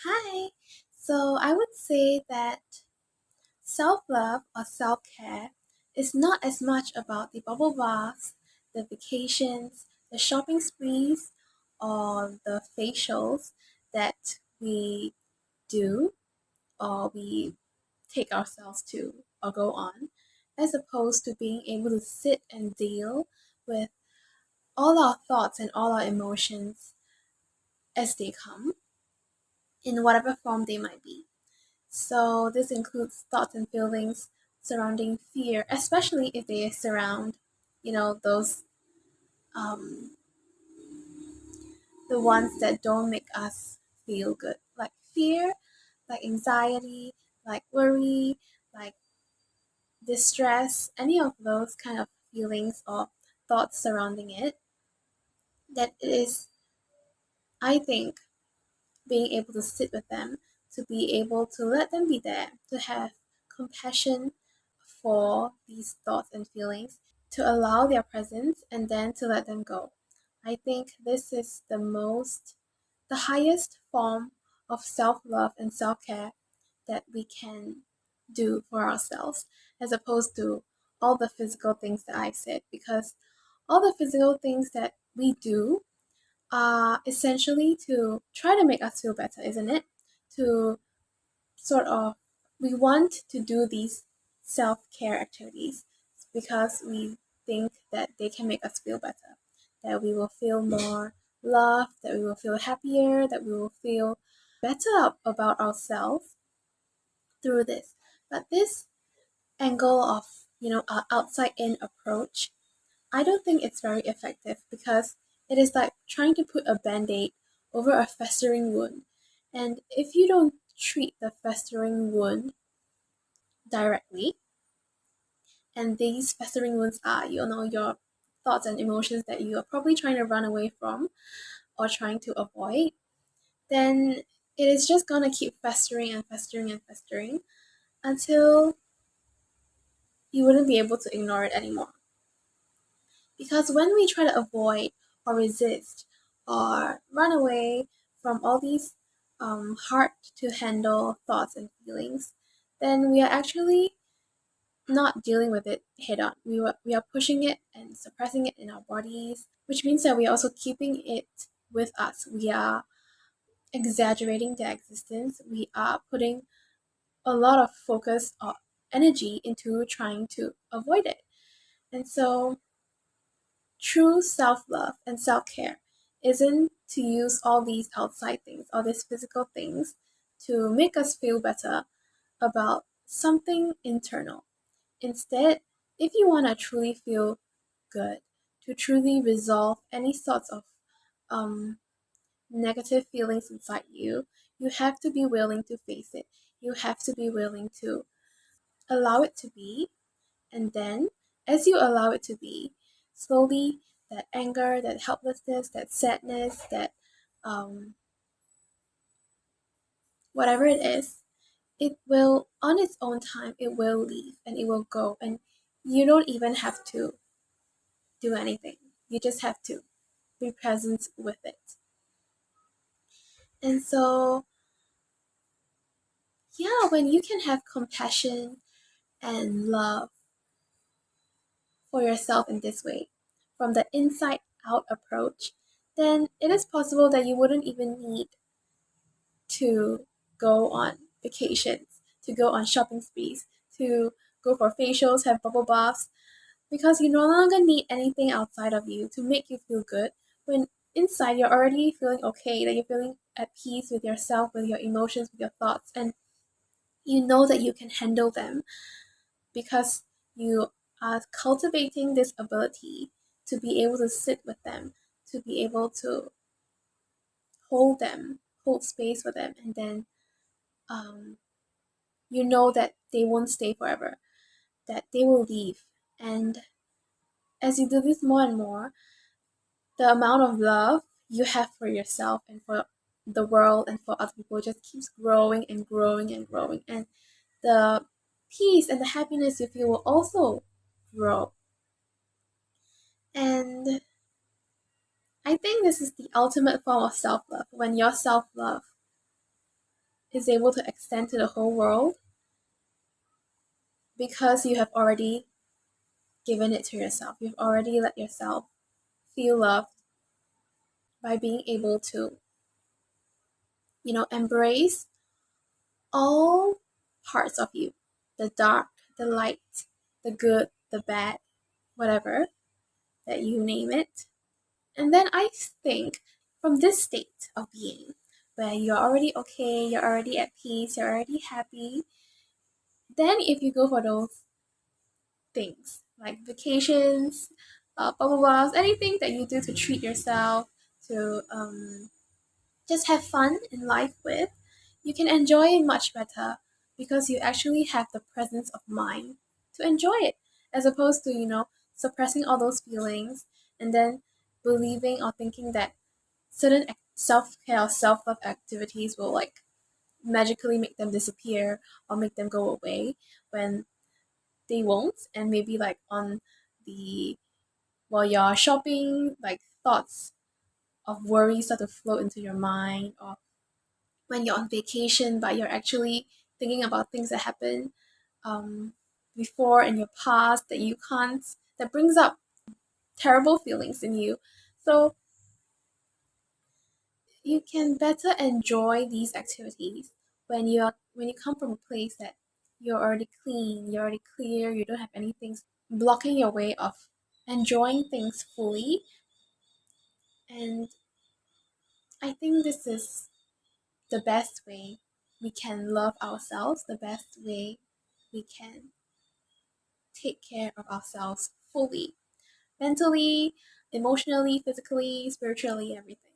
Hi. So I would say that self love or self care is not as much about the bubble baths, the vacations, the shopping sprees, or the facials that we do or we take ourselves to or go on, as opposed to being able to sit and deal with all our thoughts and all our emotions as they come in whatever form they might be. So this includes thoughts and feelings surrounding fear, especially if they surround, those um, the ones that don't make us feel good, like fear, like anxiety, like worry, like distress, any of those kind of feelings or thoughts surrounding it. That it is, I think, being able to sit with them, to be able to let them be there, to have compassion for these thoughts and feelings, to allow their presence and then to let them go. I think this is the highest form of self love and self care that we can do for ourselves, as opposed to all the physical things that I've said, because all the physical things that we do are essentially to try to make us feel better, isn't it? To sort of, we want to do these self care activities because we think that they can make us feel better, that we will feel more loved, that we will feel happier, that we will feel better about ourselves through this. But this angle of, outside in approach, I don't think it's very effective because it is like trying to put a band aid over a festering wound. And if you don't treat the festering wound directly, and these festering wounds are, your thoughts and emotions that you are probably trying to run away from or trying to avoid, then it is just gonna keep festering and festering and festering until you wouldn't be able to ignore it anymore. Because when we try to avoid or resist or run away from all these hard to handle thoughts and feelings, then we are actually not dealing with it head on. We are pushing it and suppressing it in our bodies, which means that we are also keeping it with us. We are exaggerating their existence. We are putting a lot of focus or energy into trying to avoid it. And so true self love and self care isn't to use all these outside things, all these physical things, to make us feel better about something internal. Instead, if you want to truly feel good, to truly resolve any sorts of um, negative feelings inside you, you have to be willing to face it. You have to be willing to allow it to be, and then, as you allow it to be, slowly that anger, that helplessness, that sadness, that um, whatever it is, it will, on its own time, it will leave and it will go. And you don't even have to do anything. You just have to be present with it. And so, yeah, when you can have compassion and love for yourself in this way, from the inside out approach, then it is possible that you wouldn't even need to go on vacations, to go on shopping sprees, to go for facials, have bubble baths, because you no longer need anything outside of you to make you feel good when inside you're already feeling okay, that you're feeling at peace with yourself, with your emotions, with your thoughts, and you know that you can handle them because you are cultivating this ability to be able to sit with them, to be able to hold them, hold space for them, and then um, you know that they won't stay forever, that they will leave. And as you do this more and more, the amount of love you have for yourself and for the world and for other people just keeps growing and growing and growing. And the peace and the happiness you feel will also grow. And I think this is the ultimate form of self love when your self love is able to extend to the whole world because you have already given it to yourself. You've already let yourself feel loved by being able to, embrace all parts of you, the dark, the light, the good, the bad, whatever that you name it. And then I think from this state of being, where you're already okay, you're already at peace, you're already happy, then if you go for those things like vacations, bubble baths, anything that you do to treat yourself, to just have fun in life with, you can enjoy it much better because you actually have the presence of mind to enjoy it, as opposed to, suppressing all those feelings and then believing or thinking that certain self care or self love activities will like magically make them disappear or make them go away when they won't. And maybe like on the while you're shopping, like thoughts of worry start to flow into your mind, or when you're on vacation but you're actually thinking about things that happened um, before in your past that you can't, that brings up terrible feelings in you. So you can better enjoy these activities when you come from a place that you're already clean, you're already clear, you don't have anything blocking your way of enjoying things fully. And I think this is the best way we can love ourselves, the best way we can take care of ourselves fully, mentally, emotionally, physically, spiritually, everything.